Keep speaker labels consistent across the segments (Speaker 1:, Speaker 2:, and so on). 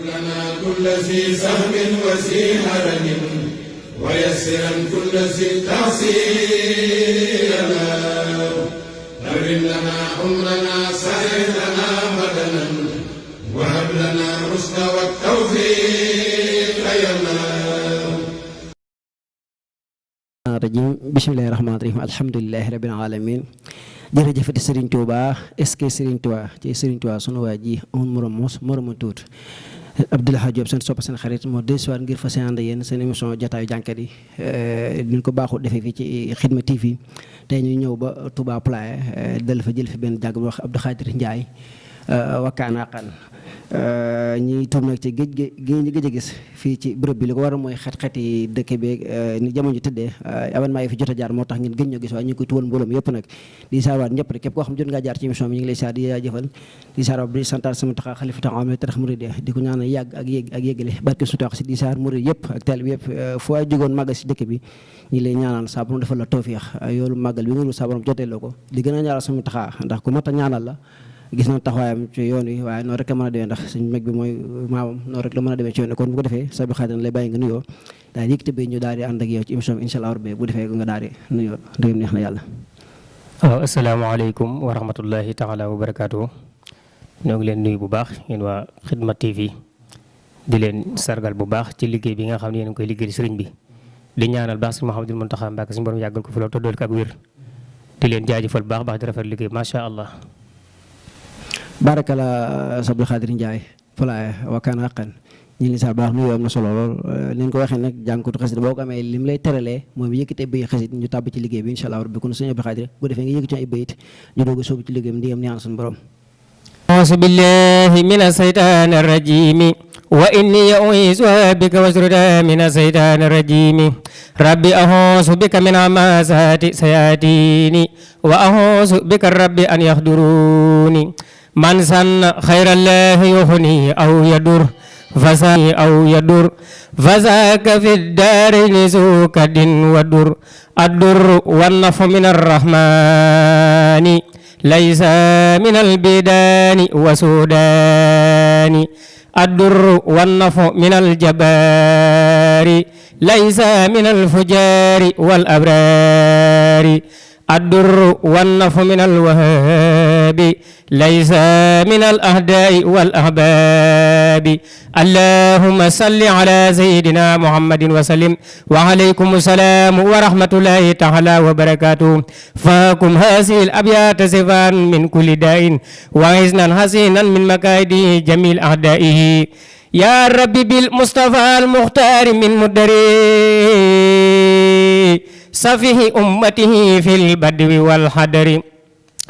Speaker 1: لنا كل ذي سهم وذي هرم ويسرا كل ذي تعسير أرم لنا عمرنا سهل لنا بدنا وهب لنا الرشد والتوفيق يا
Speaker 2: rajim bismillahi rahmaani rahim alhamdulillahi rabbil alamin jërëjëfati Serigne Touba est-ce que Serigne Touba ci Serigne Touba sunu waa ji amul moromu tuut Abdoulaye Diop seen soppa seen xarit moo dellusiwaat ngir fas yéene ànd yéen seen émission jataayu jànkat yi ñu ko baaxul defee fii ci Xidma TV tey ñu ñëw ba Touba Playe dal fa jël fi benn jàng bu wax Abdou Khadir Ndiaye wakkaana aqan ñi tuub nag ci géej a gis fii ci bërëb bi li ko waral mooy xet-xet yi dëkk bi ni jamono ji tëddee événement yi fi jot a jaar moo tax ngeen gëj ñoo gis waaye ñu ngi koy tuwal mbooloom yëpp nag di saarwaat ñëpp rek képp koo xam jot ngaa jaar ci émission bi ñu ngi lay saar di jaajëfal di saarwaat di santaat sama taxaa xalifa taxaw tax murid di ko ñaanal yàgg ak yéggale barke su tax si di saar murid yëpp ak teel bi yëpp fu waay jógoon màggal si dëkk bi ñi lay ñaanal saa borom defal la tawfiix yoolu màggal bi nga saa borom jotee la ko di gën a ñaanal sama taxaa ndax ku mat a ñaanal la gis na taxawaayam ci yoon wi waaye noonu rek la mën a demee ndax suñ mag bi mooy maamam noonu rek la mën a demee ci yoon wi kon bu ko defee sa bi xaadir lay bàyyi nga nuyoo daal yëkkati bi ñu daal di ànd ak yow ci émission bi incha allah rabbi bu defee nga daal di nuyoo ndegam neex na yàlla.
Speaker 3: waaw asalaamaaleykum wa rahmatullahi taala wa barakaatu. ñoo ngi leen nuyu bu baax yéen waa Xidma TV di leen sargal bu baax ci liggéey bi nga xam ne yéen a ngi koy liggéey sëriñ bi di ñaanal baax si Mouhamadou Mountakha Mbacké suñu borom yàggal ko fi loolu te dool ko ak wér di leen jaajëfal baax di rafet liggéey macha allah.
Speaker 2: barakala Abdou Khadir Ndiaye Playe wakkaana aqan ñi li sax baax nuyoo am na solo lool ni ñu ko waxee nag jàngkatu xasit boo ko amee lim lay teralee moom yëkkate bay xasit ñu tàbb ci liggéey bi incha allah rabbi kon sëñ Abdou Khadir bu defee nga yëkkati ay bayit ñu doog a sóobu ci liggéey bi ndiyam ñaan suñu borom
Speaker 3: auzu billahi mina saytaani rajim wa inni u'iizuha bika wa zurriyyataha mina saytaani rajim rabbi a'uuzu bika min hamazaati sayaatini wa a'uuzu bika rabbi an yahduruni man sanna xayrallahi yuxni aw yadur fazaaka fi daarayni zu kadin wa dur addur wan nafu min arrahmani laysa min albidaani wa sudaani addur wan nafu min aljabaari laysa min alfujaari wal abraari addur wan nafu min alwahaabi laysa min al-ahdaa'i wal ahbaabi allahumma salli ala sayyidina muhammadin wa sallim wa alaykum salaam wa rahmatullahi ta'ala wa barakatuh fakum hasil abyat sifan min kulli da'in wa iznan hasinan min makaidi jamil a'da'ihi ya rabbi bil mustafa al mukhtar min mudari safihi ummatihi fil badwi wal hadari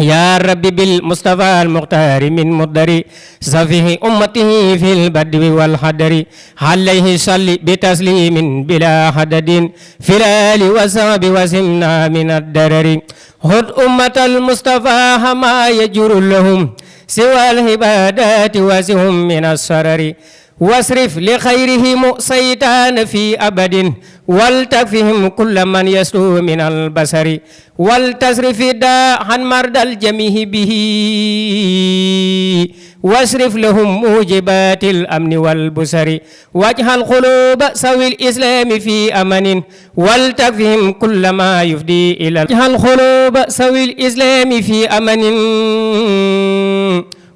Speaker 3: يا ربي بالمصطفى المختار من مدري صفيه أمته في البدو والحدر عليه صل بتسليم بلا حدد في الآل وصحب وسمنا من الدرر خذ أمة المصطفى ما يجر لهم سوى العبادات وسهم من السرر واصرف لخيرهم سيطان في أبد ولتكفهم كل من يسلو من البصر ولتصرف داء عن مرضى الجميع به واصرف لهم موجبات الأمن والبصر واجعل قلوب سوي الإسلام في أمن ولتكفهم كل ما يفضي إلى واجعل قلوب سوي الإسلام في أمن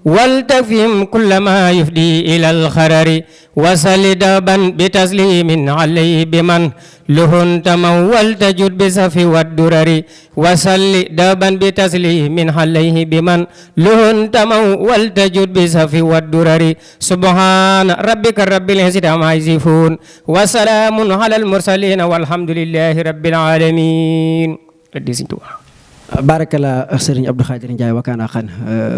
Speaker 3: ولتكفهم كل ما يفضي إلى الخرر وصل دابا بتسليم عليه بمن لهن تمول تجد بسف والدرر وصل دابا بتسليم عليه بمن لهن تمول تجد بسف والدرر سبحان ربك رب العزة عما يصفون وسلام على المرسلين والحمد لله رب العالمين.
Speaker 2: barakala Serigne Abdou Khadir Ndiaye wakkaana aqan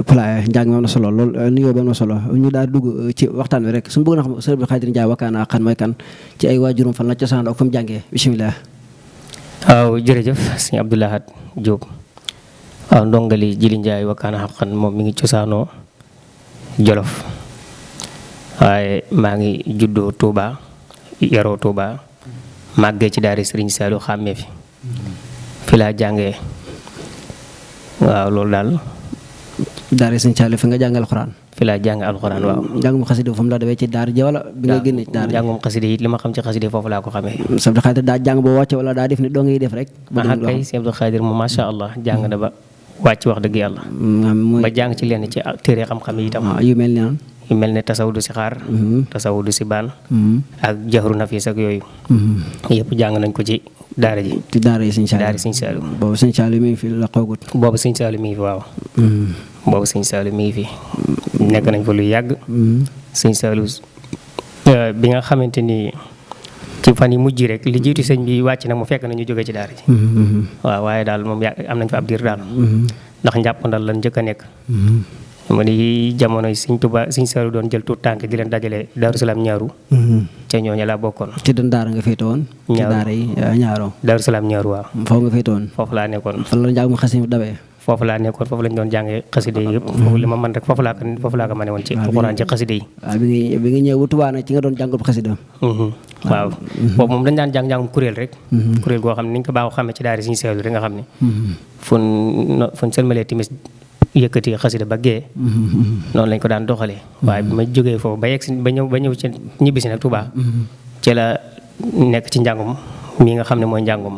Speaker 2: Playe njàng mi am na solo lool nuyoo bi am na solo ñu daal dugg ci waxtaan wi rek suñu bëgg na xam Serigne Abdou Khadir Ndiaye wakkaana aqan mooy kan ci ay waajurum fan la cosaan ak fa mu jàngee bisimilah.
Speaker 3: waaw jërëjëf sëñ Abdou Lahad Diop waaw ndongali Jili Ndiaye wakkaana aqan moom mi ngi cosaanoo Jolof waaye maa ngi juddoo Touba yaroo Touba màggee ci daara Serigne Saliou xàmmee fi laa jàngee. waaw loolu daal
Speaker 2: daara sëñ Saliou fi nga jàngal alxuraan.
Speaker 3: fi laa jàng alxuraan waaw.
Speaker 2: njàngum xasida fu mu la demee ci daara ji wala bi nga génne ci daara ji.
Speaker 3: njàngum xasida it li ma xam ci xasida foofu laa ko xamee.
Speaker 2: Sëñ Abdou Khadir daa jàng ba wàcce wala daa def ne doo ngay def rek. ba
Speaker 3: kay Sëñ Abdou Khadir moom macha allah jàng na ba wàcc wax dëgg yàlla. ba jàng ci lenn ci téere xam-xam yi itam.
Speaker 2: yu mel ni
Speaker 3: yu mel ne tasawudu si xaar. tasawudu si baan. ak jaxru nafis ak yooyu. yëpp jàng nañ ko ci daara ji.
Speaker 2: ci daara yi sëñ Saliou.
Speaker 3: daara sëñ Saliou.
Speaker 2: boobu sëñ Saliou mi ngi fi la xoogut.
Speaker 3: boobu sëñ Saliou mi ngi fi waaw. boobu sëñ Saliou mi ngi fi. nekk nañ fa lu yàgg. sëñ Saliou bi nga xamante ni ci fan yi mujj rek li jiitu sëñ bi wàcc nag mu fekk na ñu jóge ci daara ji. waaw waaye daal moom am nañ fa ab diir daal. ndax njàppandal lan njëkk a nekk. mu ni jamono yi sëñ Tuubaa sëñ Saliou doon jël tuut tànk di leen dajale Daaru Salaam ñaaru. ca ñooñu laa bokkoon.
Speaker 2: ci doon daara nga féete woon. ci daara yi ñaaroo.
Speaker 3: Daaru Salaam ñaaru waaw.
Speaker 2: foofu nga féete woon.
Speaker 3: foofu laa nekkoon.
Speaker 2: fan la njàng mu xasida dawee.
Speaker 3: foofu laa nekkoon foofu lañ doon jàngee xaside yi yëpp. foofu li ma mën rek foofu laa ko mane woon ci alxuraan ci xaside yi.
Speaker 2: waaw bi nga ñëw bu Tuubaa nag ci nga doon jàngul xasida.
Speaker 3: waaw boobu moom dañ daan jàng kuréel rek. kuréel goo xam ne ni ñu ko baaxoo xamee ci daara Sëñ Saliou rek nga xam ne. fun sëlmalee timis yëkkati xasida ba gee. noonu lañ ko daan doxalee. waaye bi ma jógee foofu ba yegg si ba ñëw ci ñibbisi nag Tuubaa ci la nekk ci njàngum mi nga xam ne mooy njàngum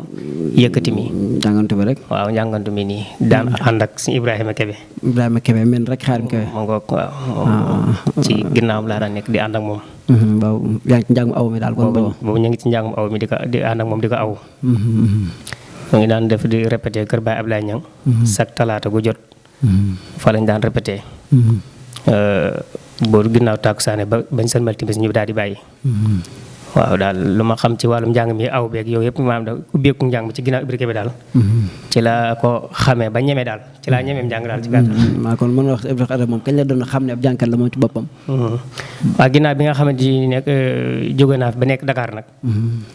Speaker 3: yëkkati mi.
Speaker 2: njàngantu bi rek.
Speaker 3: waaw njàngantu mi nii daan ànd ak si Ibrahima Kebe.
Speaker 2: Ibrahima Kebe men rek Xaadim Kebe.
Speaker 3: moo ngoog waaw. ci ginnaawam laa daan nekk di ànd ak moom.
Speaker 2: boobu yaa ngi ci njàngum aw mi daal kon
Speaker 3: boobu ñu ngi ci njàngum aw mi di ànd ak moom di ko aw. mu ngi daan def di répété kër Baay Ablaye Ñang chaque talaata gu jot. fa lañ daan répété. boo ginnaaw takkusaane ba bañ sëlmal timis ñu daal di bàyyi. waaw daal lu ma xam ci wàllum njàng mi aw beeg yooyu yëpp maanaam da ubbeeku njàng mi ci ginnaaw Ibra Kebe daal. ci la ko xamee ba ñeme daal ci laa ñemeem njàng daal ci gàttal.
Speaker 2: maa kon mën nga wax Ibra Kebe moom kañ la doon xam ne ab jànkat la moom ci boppam.
Speaker 3: waaw ginnaaw bi nga xamante ni nekk jóge naa fi ba nekk Dakar nag.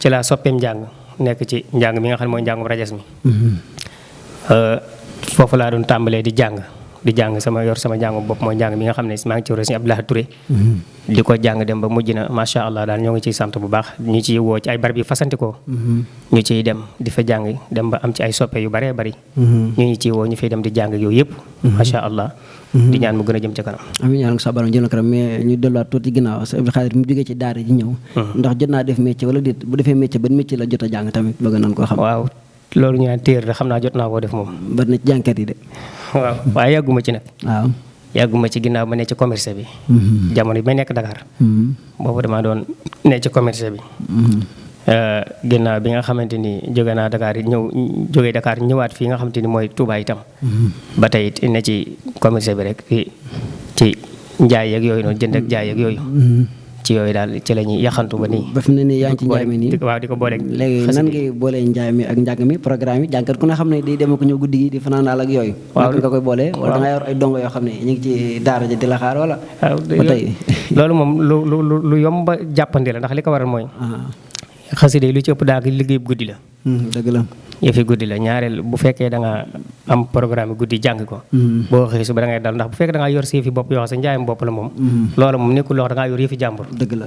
Speaker 3: ci laa soppeem njàng nekk ci njàng mi nga xam ne mooy njàngum rajas mi. foofu laa doon tàmbalee di jàng sama njàngum bopp mooy njàng mi nga xam ne maa ngi ci war a Sëñ Abdoulaye Touré. di ko jàng dem ba mujj na macha allah daal ñoo ngi ciy sant bu baax ñu ciy woo ci ay barab yi fasantikoo. ñu ciy dem di fa jàng dem ba am ci ay soppe yu bëree bëri. ñu ciy woo ñu fiy dem di jàng yooyu yëpp. macha allah. di ñaan mu gën a jëm ca kanam.
Speaker 2: amiin ñaan ko sa borom jëm na kanam mais ñu delluwaat tuuti ginnaaw Sëñ Abdou Khadir mu jógee ci daara ji ñëw. ndax jot naa def métier wala déet bu defee métier ban métier la jot a jàng tamit bëgg nañ koo xam.
Speaker 3: waaw loolu ñu naan téer de xam naa jot naa koo def moom.
Speaker 2: bari na ci jànkat yi de.
Speaker 3: waaw waaye yàgguma ci nag.
Speaker 2: waaw
Speaker 3: yàgguma ci ginnaaw ba ne ci commerce bi. jamono bi may nekk Dakar. boobu damaa doon ne ci commerce bi. ginnaaw bi nga xamante ni jóge naa Dakar jógee Dakar ñëwaat fii nga xamante ni mooy Touba itam. ba tey it ne ci commerce bi rek ci njaay yeeg yooyu noonu jënd ak jaay yeeg yooyu. ci yooyu daal ci la ñuy yaxantu ba nii.
Speaker 2: ba fi mu ne nii yaa ngi ci njaay mi nii
Speaker 3: waaw di ko booleeg.
Speaker 2: léegi nan ngay boolee njaay mi ak njàng mi programme yi jànkat ku ne xam ne day dem ko ñëw guddi gi di fanaan daal ak yooyu. waaw nga koy boolee wala da nga yor ay dongo yoo xam ne ñu ngi ci daara ji di la xaar wala. ba tey
Speaker 3: loolu moom lu yomb jàppandi la ndax li ko waral mooy. xasida yi lu ci ëpp daal liggéey guddi la.
Speaker 2: dëgg la.
Speaker 3: yëfi guddi la ñaareel bu fekkee da nga am programme guddi jàng ko. boo xëy suba da ngay dal ndax bu fekkee da ngaa yor si yëfi bopp yoo xam sa njaayam bopp la moom. loolu moom nekkul loo xam da ngaa yor yëfi jàmbur.
Speaker 2: dëgg la.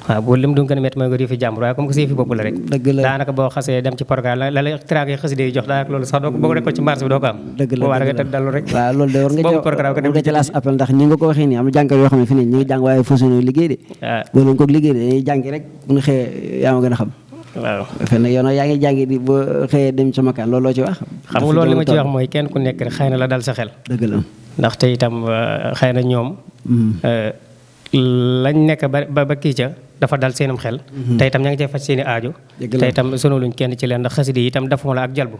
Speaker 3: waaw boo lim du gën a métti mooy nga yor yëfi jàmbur waaye comme que si yëfi bopp la rek.
Speaker 2: dëgg la
Speaker 3: daanaka boo xasee dem ci programme la tiraage xasida yi jox daanaka loolu sax doo ko boo ko ci marché bi doo ko am.
Speaker 2: dëgg la
Speaker 3: war nga tëdd dallu rek.
Speaker 2: waaw loolu de war
Speaker 3: nga
Speaker 2: nga ci laas appel ndax ni nga ko waxee nii am na jànkat yoo xam ne fi ne ñu ngi jàng waaye fasuñu liggéey de. waaw loolu ko liggéey de dañuy jàngi rek bu ñu xëyee yaa ma gën a xam.
Speaker 3: waaw
Speaker 2: fenn yow nag yaa ngi jàngi di boo xëyee dem sama kan loolu loo ci wax.
Speaker 3: xam nga loolu li ma ci wax mooy kenn ku nekk rek xëy na la dal sa xel.
Speaker 2: dëgg la
Speaker 3: ndaxte itam xëy na ñoom. lañ nekk ba kii ca dafa dal seenum xel. te itam ña ngi cee faj seen i aajo. te itam sonaluñ kenn ci leen ndax xasida yi itam dafa la ak jalbu.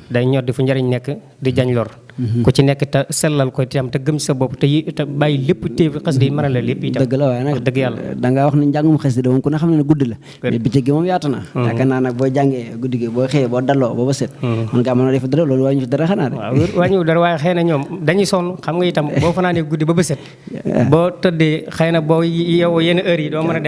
Speaker 3: day ñor di fu njëriñ nekk di jañ lor. ku ci nekk te sellal ko itam te gëm sa bopp te bàyyi lépp téye xasida yi mën a la lépp itam.
Speaker 2: dëgg la waaye nag
Speaker 3: dëgg yàlla
Speaker 2: da ngaa wax ni njàngum xasida moom ku ne xam ne guddi la. mais bëccëg gi moom yaatu na. yaakaar naa nag boo jàngee guddi gi boo xëyee boo dalloo ba set. mën ngaa mën a def dara loolu wàññi dara xanaa de.
Speaker 3: waaw wàññiwul dara waaye xëy na ñoom dañuy sonn xam nga itam boo fanaanee guddi ba set. boo tëddee xëy na boo yeewoo yenn heure yi doo mën a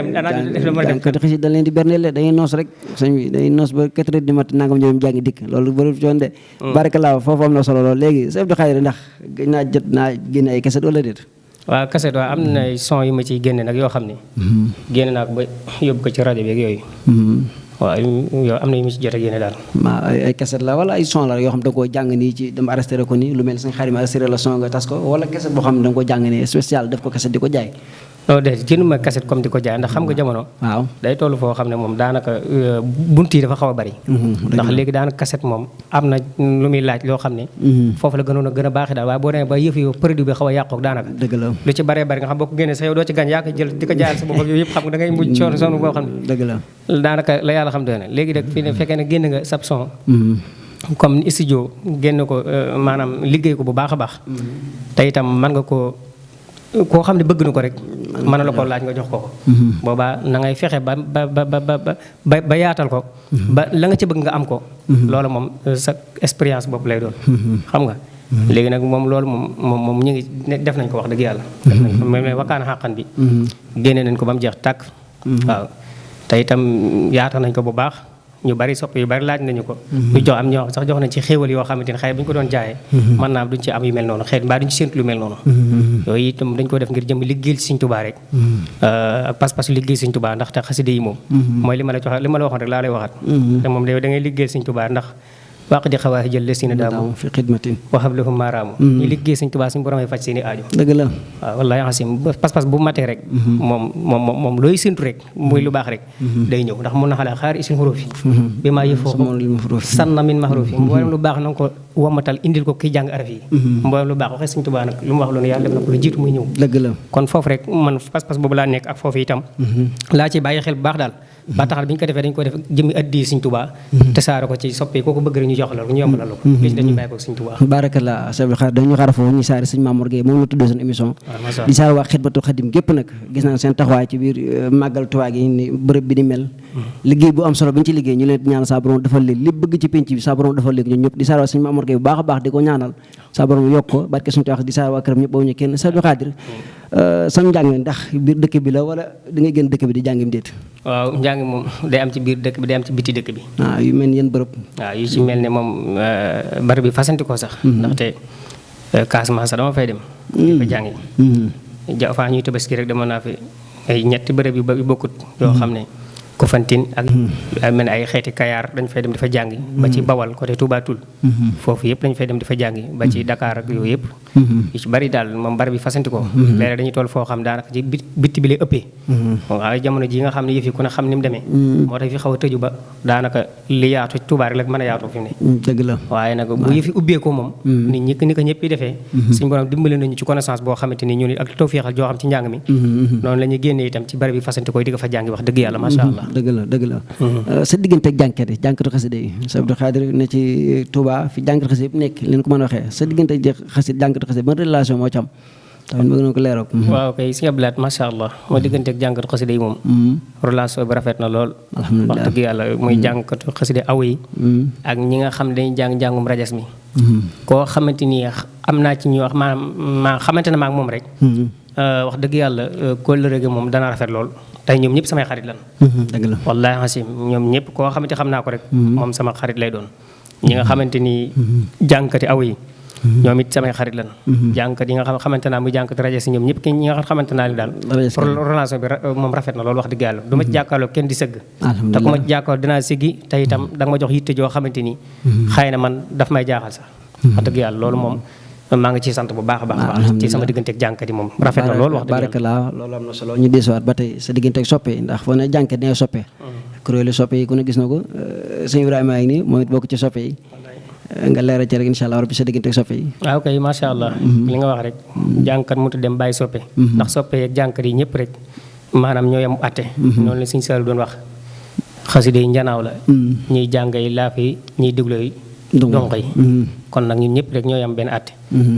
Speaker 3: dem
Speaker 2: kati xasi dañ leen di berneel dañuy noos rek sëñ bi dañuy noos ba 4 heures du matin nangam ñoom jàngi dikk loolu bëri coon de barakalaa foofu am na solo loolu léegi Sëñ Abdou Khadir ndax naa jot naa génne ay kaset wala déet
Speaker 3: waaw kaset waaw am na son yu ma ciy génne nag yoo xam ne génne naa ko ba yóbbu ko ci rajo bi ak yooyu waaw yow am na yu mu ci jot a génne daal.
Speaker 2: ay cassette la wala ay son la yoo xam da nga koo jàng nii ci dama arrêté ko nii lu mel ni sañ xarit ma arrêté la son nga tas ko wala cassette boo xam ne da nga ko jàng nii spécial def ko cassette di ko jaay.
Speaker 3: non déedéet jënduma cassette comme di ko jaay ndax xam nga jamono.
Speaker 2: waaw
Speaker 3: day toll foo xam ne moom daanaka bunt yi dafa xaw a bari. ndax léegi daanaka cassette moom am na lu muy laaj loo xam ne. foofu la gënoon a gën a baaxee daal waaye boo demee ba yëf yi produit bi xaw a yàqu daanaka.
Speaker 2: dëgg la
Speaker 3: lu ci baree bari nga xam boo ko génnee sa yow doo ci gañ yaa ko jël di ko jaayal sa bopp ak yooyu yëpp xam nga da ngay mujj sonn boo xam ne.
Speaker 2: dëgg la
Speaker 3: daanaka la yàlla xam ne léegi nag fii ne fekkee ne génn nga sab son. comme studio génn ko maanaam liggéey ko bu baax a baax. te itam mën nga koo xam ne bëgg na ko rek mën na la koo laaj nga jox ko boobaa na ngay fexe ba yaatal ko ba la nga ci bëgg nga am ko loolu moom sa expérience bopp lay doon xam nga léegi nag moom loolu moom ñu ngi def nañ ko wax dëgg yàlla def nañ ko mais wakkaana xàqan bi génne nañ ko ba mu jeex tàkk waaw te itam yaatal nañ ko bu baax ñu bari sopp yu bari laaj nañu ko ñu jox am ñoo sax jox nañ ci xéewal yoo xamante ne xëy bu ñu ko doon jaayee mën naa am duñ ci am yu mel noonu xëy mbaa duñ ci séntu lu mel noonu yooyu itam dañ ko def ngir jëm liggéeyal Sëriñ Tuubaa rek ak pas-pas liggéey Sëriñ Tuubaa ndax te xasida yi moom mooy li ma la waxoon rek laa lay waxaat te moom da ngay liggéeyal Sëriñ Tuubaa ndax waq di xawaa jël les sina daamu
Speaker 2: fi xidmatin
Speaker 3: waxab lahum maaraamu ñu liggéey Sëriñ Tuubaa suñu borom ay faj seen i aajo
Speaker 2: dëgg la
Speaker 3: waaw wallaahi xasim pas-pas bu matee rek moom looy séntu rek muy lu baax rek day ñëw ndax mun na xalaa xaar isin xurufi bi maa yëf foofu sanna min maxrufi mboolem lu baax na nga ko wammatal indil ko kiy jàng araf yi mboolem lu baax waxee Sëriñ Tuubaa nag lu mu wax loolu yàlla def na ko lu jiitu muy ñëw
Speaker 2: dëgg la
Speaker 3: kon foofu rek man pas-pas boobu laa nekk ak foofu itam laa ci bàyyi xel bu baax daal ba tax bi ñu ko defee dañu ko def jëmmi addi Sëriñ Tuubaa te saare ko ci soppee kooku bëgg rek ñu jox la ñu yombalal la ko li ci dañuy bàyyi ko Sëriñ Tuubaa
Speaker 2: barakallah Cheikh Khar dañu xaar foofu ñu saare sëñ Mamour Gueye moom la tuddee seen émission di saare waa Xidmatul Xadim gépp nag gis naa seen taxawaay ci biir màggal Tuubaa gi ni bërëb bi di mel liggéey bu am solo bi ñu ci liggéey ñu leen ñaanal saa borom defal leen li bëgg ci penc bi saa borom defal leen ñun ñëpp di saare waa sëñ Mamour Gueye bu baax a baax di ko ñaanal saa borom yokk ko barke suñu Tuubaa di saare waa këram ñëpp boobu ñu kenn Cheikh Khadir sam njàng ndax biir dëkk bi la wala da ngay génn dëkk bi di jàngim déet
Speaker 3: waaw njàng moom day am ci biir dëkk bi day am ci biti dëkk bi
Speaker 2: waaw yu mel ni yéen bërëb
Speaker 3: waaw yu ci mel ne moom bari bi fasanti ko sax ndaxte Casamance sax dama fay dem di fa jàngi fa ñuy Tabaski rek demoon naa fi ay ñetti bërëb yu bokkut yoo xam ne Kofantine ak mel ne ay xeeti Kayaar dañ fay dem di fa jàngi ba ci Bawal côté Touba Toul foofu yëpp dañ fay dem di fa jàngi ba ci Dakar ak yooyu yëpp yu ci bari daal moom bari bi fasanti ko léeg dañuy toll foo xam daanaka ci bitti bi lay ëppee waaye jamono ji nga xam ne yëf yi ku ne xam ni mu demee moo tax fi xaw a tëju ba daanaka li yaatu Touba rek la mën a yaatoo fi mu ne
Speaker 2: dëgg la
Speaker 3: waaye nag bu yëf yi ubbee ko moom nit ñi ni ko ñëpp yi defee suñu borom dimbali nañu ci connaissance boo xamante ni ñu ni ak tawfeexal joo xam ci njàng mi noonu la ñuy génnee itam ci bari bi fasanti koy di ko fa jàngi wax dëgg yàlla masha Allah
Speaker 2: dëgg la sa diggante ak jànkat yi jànkatu xasida yi Cheikh Abdou Khadir ne ci Touba fi jànkatu xasida yëpp nekk leen ko mën a waxee sa diggante ak jànkatu xasida ban relation moo ci am tamit bëgg na ko leeral
Speaker 3: waaw kay si ablaat masha Allah moo diggante ak jànkatu xasida yi moom relation bi rafet na lool wax dëgg yàlla muy jànkatu xasida aw yi ak ñi nga xam dañuy jàngum rajas mi koo xamante ni am naa ci ñu wax maanaam xamante na ma ak moom rek wax dëgg yàlla kóllëre gi moom dana rafet lool tey ñoom ñëpp samay xarit lan
Speaker 2: dëgg la
Speaker 3: wallaahi xasim ñoom ñëpp koo xamante xam naa ko rek moom sama xarit lay doon ñi nga xamante ni jànkati aw yi ñoom it samay xarit lan jànkat yi nga xamante naa muy jànkati rajo si ñoom ñëpp ñi nga xamante naa li daal relation bi moom rafet na loolu wax dëgg yàlla du ma ci jàkkaarloo kenn di sëgg te ku ma ci jàkkaarloo dinaa siggi te itam da nga ma jox yitte joo xamante ni xëy na man daf may jaaxal sax wax dëgg yàlla loolu moom maa ngi ciy sant bu baax a baax ci sama diggante ak jànkat yi moom rafet na loolu wax dëgg yàlla
Speaker 2: barakallah loolu am na solo ñu desuwaat ba tey sa diggante ak soppe ndax foo ne jànkat dina soppe kuréelu soppe yi ku ne gis na ko sëñ Ibrahima yi nii moom it bokk ci soppe yi nga leeral ci rek incha allah rabbi sa diggante ak soppe yi
Speaker 3: waaw kay macha allah li nga wax rek jànkat mu dem bàyyi soppe ndax soppe yi ak jànkat yi ñëpp rek maanaam ñoo yem atte noonu la sëñ Saliou doon wax xasida yi njanaaw la ñuy jàng yi laaf yi ñuy déglu yi donk yi kon nag ñun ñëpp rek ñoo yam benn àtte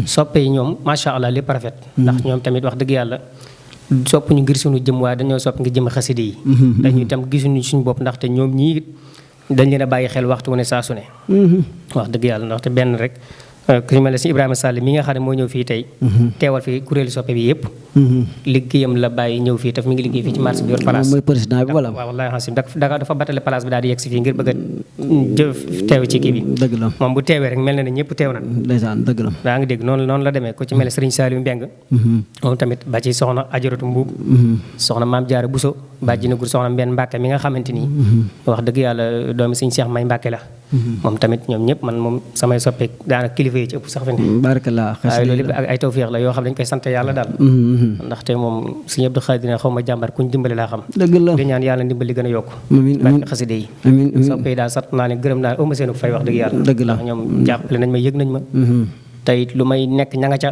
Speaker 3: soppe yi ñoom macha allah lépp rafet ndax ñoom tamit wax dëgg yàlla sopp ñu ngir suñu jëm waaye dañoo sopp ngir jëm xasida yi dañu itam gisuñu suñu bopp ndaxte ñoom ñii dañ leen a bàyyi xel waxtu wu ne saa su ne wax dëgg yàlla ndaxte benn rek ku ñu mel ne si Ibrahima Sall mi nga xam ne moo ñëw fii tey teewal fii kuréelu soppe bi yëpp liggéeyam la bàyyi ñëw fii taf mi ngi liggéey fii ci marché bi yor place
Speaker 2: mooy président bi wala
Speaker 3: waaw wallaahi xasim dafa batale place bi daal di yegg si fii ngir bëgg a jëf teew ci kii bi
Speaker 2: dëgg la
Speaker 3: moom bu teewee rek mel na ne ñëpp teew na
Speaker 2: ndeysaan dëgg la
Speaker 3: daa ngi dégg noonu la demee ku ci mel ne Serigne Saliou Mbeng moom tamit ba ci soxna Ajaratu Mbuub soxna Maam Jaara Buso bàjji na gur soxna Mbenn Mbàkke mi nga xamante ni wax dëgg yàlla doomi Serigne Cheikh May Mbàkke la moom tamit ñoom ñëpp man moom samay soppeek daanaka kilifa yi ci ëpp sax fi ne
Speaker 2: barakallah
Speaker 3: waaye loolu lépp ak ay tawféex la yoo xam dañ koy sant yàlla daal ndaxte moom Serigne Abdou Khadir xaw ma jàmbar kuñ dimbali laa xam
Speaker 2: dëgg la
Speaker 3: di ñaan yàlla ndimbali gën a yokk
Speaker 2: amiin
Speaker 3: barke xaside yi
Speaker 2: amiin
Speaker 3: soppe yi daal sant naa leen gërëm naa ëmma seenu fay wax dëgg yàlla
Speaker 2: dëgg la
Speaker 3: ndax ñoom jàppale nañ ma yëg nañ ma tey lu may nekk ña nga ca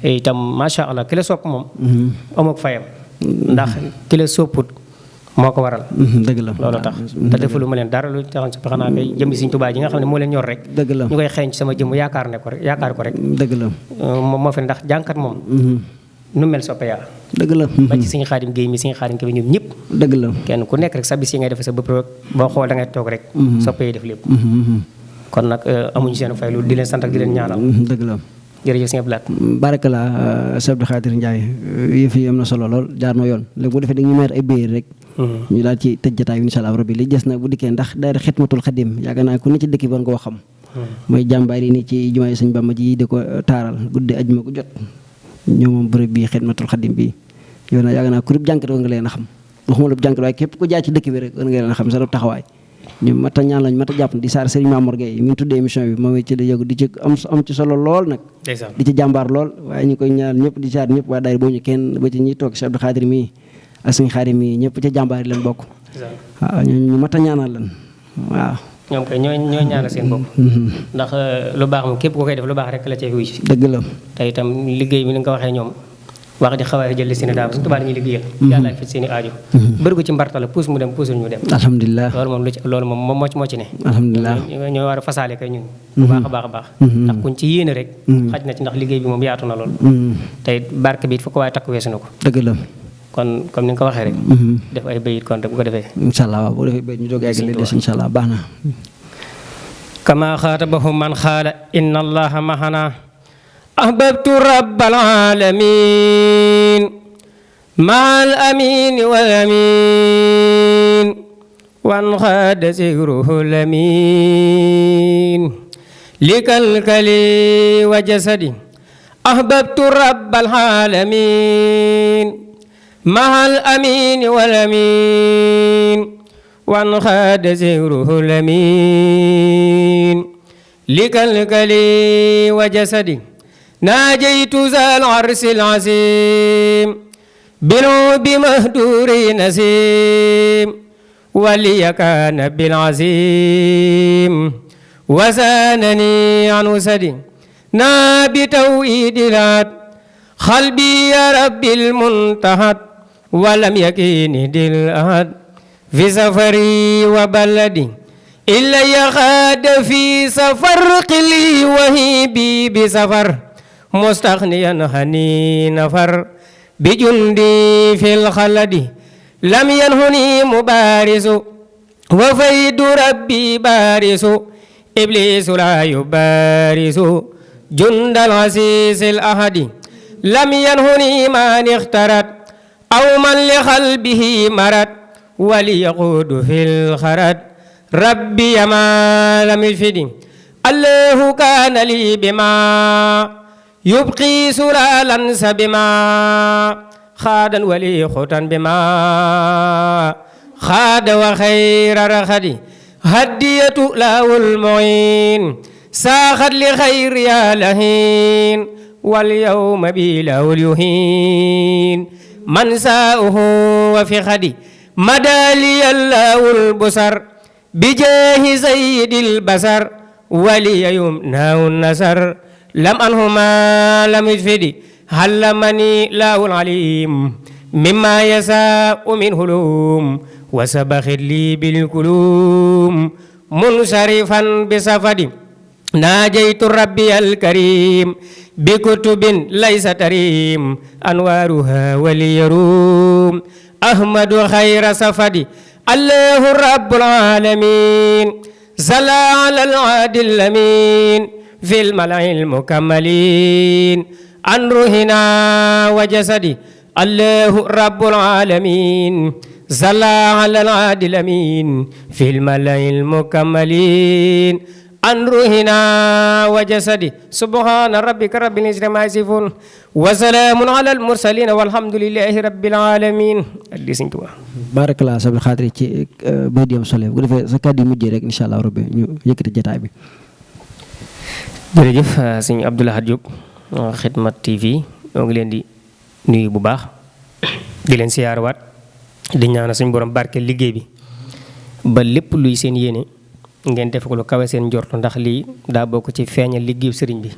Speaker 3: itam macha allah ki la sopp moom amook fayam ndax ki la sopput moo ko waral
Speaker 2: dëgg la
Speaker 3: loolu tax te defalu ma leen dara lu taxoon si xanaa kay jëmbi Sëriñ Tuubaa ji nga xam ne moo leen ñor rek
Speaker 2: dëgg la
Speaker 3: ñu koy xeeñ ci sama jëmm yaakaar ko rek
Speaker 2: dëgg la
Speaker 3: moom moo fi ndax jànkat moom nu mel soppe yaa
Speaker 2: dëgg la
Speaker 3: ba ci Sëriñ Xaadim Géey mi Sëriñ Xaadim Kebe ñoom ñëpp
Speaker 2: dëgg la
Speaker 3: kenn ku nekk rek sa bis yi ngay def sa bëpp rek boo xool da ngay toog rek soppe yi def lépp kon nag amuñu seen fay lu di leen sant ak di leen ñaanal
Speaker 2: dëgg la
Speaker 3: jërëjëf sëñ Abdou Lahad
Speaker 2: barakala Sëñ Abdou Khadir Ndiaye yëf yi am na solo lool jaar na yoon léegi bu defee dañuy mayar ay béy rek ñu daal ci tëj jotaay bi incha allah rabbi li des nag bu dikkee ndax daayira Xidmatul Xadim yaakaar naa ku ne ci dëkk bi war nga ko xam mooy jàmbaar yi ni ci jumaa yi Sëñ Bamba ji di ko taaral guddi ajuma ko jot ñoo moom bërëb bii Xidmatul Xadim bii yow nag yaakaar naa ku rëbb jànkat war nga leen a xam waxuma la jànkat waaye képp ku jaay ci dëkk bi rek war nga leen a xam sa rëbb taxawaay ñu mat a ñaan lañ mat a jàpp di saar Serigne Mamour Gueye mi ngi tuddee émission bi moom ci la yëgu di ci am ci solo lool nag di ci jàmbaar lool waaye ñu koy ñaan ñëpp di saar ñëpp waa daayira boo ñu kenn ba ci ñiy toog Sëñ Abdou Khadir mii ak Sëñ Xaadim mii ñëpp ca jàmbaar yi leen bokk waaw ñu mat a ñaanal lan waaw
Speaker 3: ñoom kay ñooy ñaanal seen bopp ndax lu baax moom képp ku koy def lu baax rek la cay wuy si
Speaker 2: dëgg la
Speaker 3: te itam liggéey bi ni nga ko waxee ñoom wax di xawaari jël seen i daal Sëñ Tuubaa la ñuy liggéeyal yàlla faj seen i aajo bëri ko ci mbarta la puus mu dem puusul ñu dem
Speaker 2: alhamdulilah
Speaker 3: loolu moom moo ci ne
Speaker 2: alhamdulilah
Speaker 3: ñooy war a fasaale kay ñun bu baax a baax ndax kuñ ci yéene rek xaj na ci ndax liggéey bi moom yaatu na lool te barke bi it fu ko waaye takk weesu na ko
Speaker 2: dëgg la
Speaker 3: kon comme ni nga ko waxee rek def ay bayit kon rek bu ko defee
Speaker 2: incha allah waaw boo defee bayit ñu doog a egg li des incha allah baax na
Speaker 3: kama xaatabahum man xaala inna allaha mahana أحببت رب العالمين مع الأمين والأمين وانخاد سيره الأمين لكلكلي وجسدي أحببت رب العالمين مع الأمين والأمين وانخاد سيره الأمين لكلكلي وجسدي ناجيت ذا العرس العظيم بنوب مهدور نسيم ولي كان بالعظيم وزانني عن وسدي بتوحيد العد قلبي يا رب المنتهد ولم يكن الأحد في سفري وبلدي إلا يخاد في سفر قلي وهيبي بسفر مستغنيا هني نفر بجندي في الخلد لم ينهني مبارس وفيد ربي بارس إبليس لا يبارس جند العزيز الأحد لم ينهني من اخترت أو من لقلبه مرد وليقود في الخرد ربي ما لم يفدي الله كان لي بما يبقي سلالا سبما خادا ولي خوتا بما خاد وخير رخدي هدية له المعين ساخد لخير يا لهين واليوم بلا اليهين من ساؤه وفي خدي مدالي الله البصر بجاه سيد البصر ولي يمنع النصر لم أنهما لم يفدي علمني لا العليم مما يساء من هلوم وسبخت لي بالكلوم منصرفا بسفدي ناجيت ربي الكريم بكتب ليس تريم أنوارها وليروم أحمد خير سفدي الله رب العالمين صلى على العادل الأمين في الملأ المكملين عن روحنا وجسدي الله رب العالمين صلى على العادل الأمين في الملأ المكملين عن روحنا وجسدي سبحان ربك رب العزة عما يصفون وسلام على المرسلين والحمد لله رب العالمين.
Speaker 2: barakallah Abdou Khadre ci ba di am solo bu defee sa kàddu yu mujjee rek incha allah rabbi ñu yëkkati jotaay bi.
Speaker 3: jërëjëf sëñ Abdou Lahad Diop Xidmat TV ñoo ngi leen di nuyu bu baax di leen siyaarawaat di ñaanal suñu borom barke liggéey bi ba lépp luy seen yéene ngeen def ko lu kawe seen njort ndax lii daa bokk ci feeñal liggéeyu sëriñ bi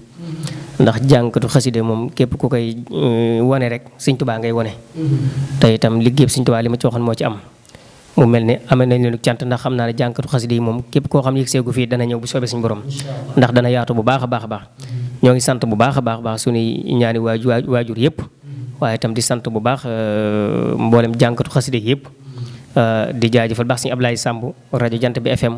Speaker 3: ndax jànkatu xaside moom képp ku koy wane rek sëñ Tuubaa ngay wane te itam liggéey sëñ Tuubaa li ma ci waxoon moo ci am mu mel ne amee nañ leen cant ndax xam naa ne jànkatu xaside yi moom képp koo xam ne yëg seegu fii dana ñëw bu soobee suñu borom ndax dana yaatu bu baax a baax a baax ñoo ngi sant bu baax a baax suñuy ñaani waajur yëpp waaye itam di sant bu baax mboolem jànkatu xaside yëpp di jaajëfal baax suñu Ablaye Samb rajo Jant bi FM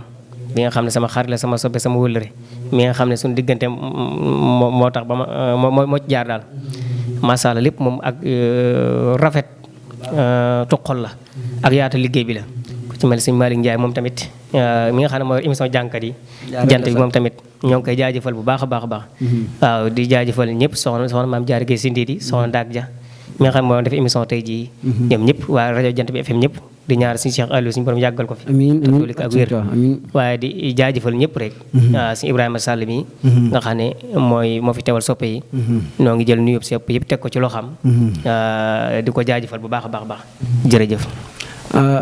Speaker 3: bi nga xam ne sama xarit la sama soppe sama wëllëre mi nga xam ne suñu diggante moo tax ba moo ci jaar daal macha allah lépp moom ak rafet toqol la ak yaata liggéey bi la ku ci mel sëñ Malick Ndiaye moom tamit mi nga xam ne mooy émission jànkat yi jant bi moom tamit ñoo ngi koy jaajëfal bu baax a baax a baax waaw di jaajëfal ñëpp soxna maam Diarra Guèye si ndiidi soxna Ndaak Dia mi nga xam ne moo def émission tey jii ñoom ñëpp waa rajo Jant bi FM ñëpp di ñaar suñu Cheikh Aliou suñu borom yàggal ko fi tolli ko ak wér waaye di jaajëfal ñëpp rek suñu Ibrahima Sall mi nga xam ne moo fi teewal soppe yi noo ngi jël nuyub soppe yëpp teg ko ci loxam di ko jaajëfal bu baax a baax jërëjëf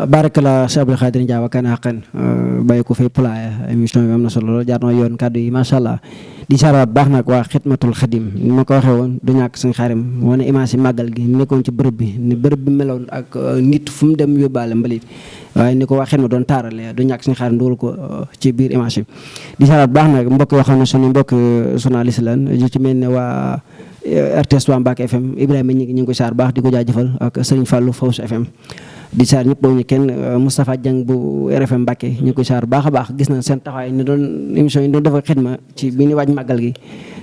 Speaker 2: barakala Cheikh Abdou Khadre Ndiaye wa kana xaqan bàyyi ko fay pulaaya émission bi am na solo lool jaar na yoon kàddu yi macha allah di saaraat baax nag waa Xidmatul Xadim ni ma ko waxee woon du ñàkk suñu xarim wane image yi màggal gi nekkoon ci bërëb bi ni bërëb bi meloon ak nit fu mu dem yóbbaale mbalit waaye ni ko waa Xidma doon taarale du ñàkk suñu xarim dugal ko ci biir image yi di saaraat baax nag mbokk yoo xam ne suñu mbokk journaliste lan yu ci mel ne waa RTS waa Mbacke FM Ibrahima ñi ngi koy saar baax di ko jaajëfal ak Serigne Fallou Fawsu FM di saar ñëpp boobu ñu kenn Moustapha Dieng bu RFM Mbacke ñu ngi koy saar baax a baax gis nañ seen taxawaay ni doon émission yi doon defal Xidma ci bi ñu waaj màggal gi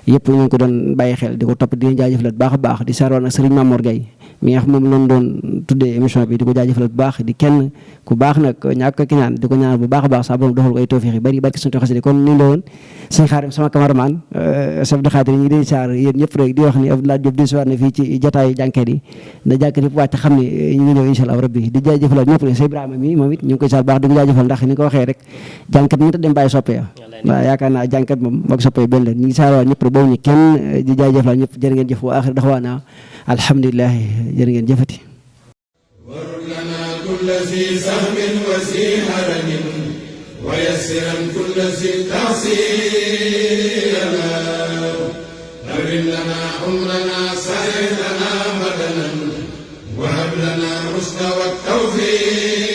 Speaker 2: yëpp ñu ngi ko doon bàyyi xel di ko topp di leen jaajëfal bu baax a baax di saar woon ak Serigne Mamour Gueye mi nga xam moom noonu doon tuddee émission bi di ko jaajëfal bu baax di kenn ku baax nag ñàkk ki ñaan di ko ñaan bu baax a baax saa borom doxal ko ay tawfiix yu bari barki suñu xasida kon ni la woon suñu xaarim sama cameraman Cheikh Abdou Khadre ñi di saar yéen ñëpp rek di wax ni Abdoulaye Diop di soir ne fii ci jotaayu jànkeet yi na jànkeet yëpp wàcc xam ne ñu ngi ñëw incha allah rabbi di jaajëfal ñëpp rek Cheikh Ibrahima mi moom it ñu ngi koy saar baax di ko jaajëfal ndax ni ko waxee rek jànkeet mi ta dem bàyyi soppe ya waaw yaakaar naa jànkeet moom mook soppe benn la ñu ngi saar waa ñëpp rek boobu ñu kenn di jaajëfal ñëpp jërë ngeen jëf wa axir daxwaana alhamdulilah jërë ngeen jëfati
Speaker 1: warul lana kulla zi sahmin wa zi haramin wa yassiran kulla zi tahsilana awin lana umrana sahir lana badanan wa hab lana rusda wa tawfiq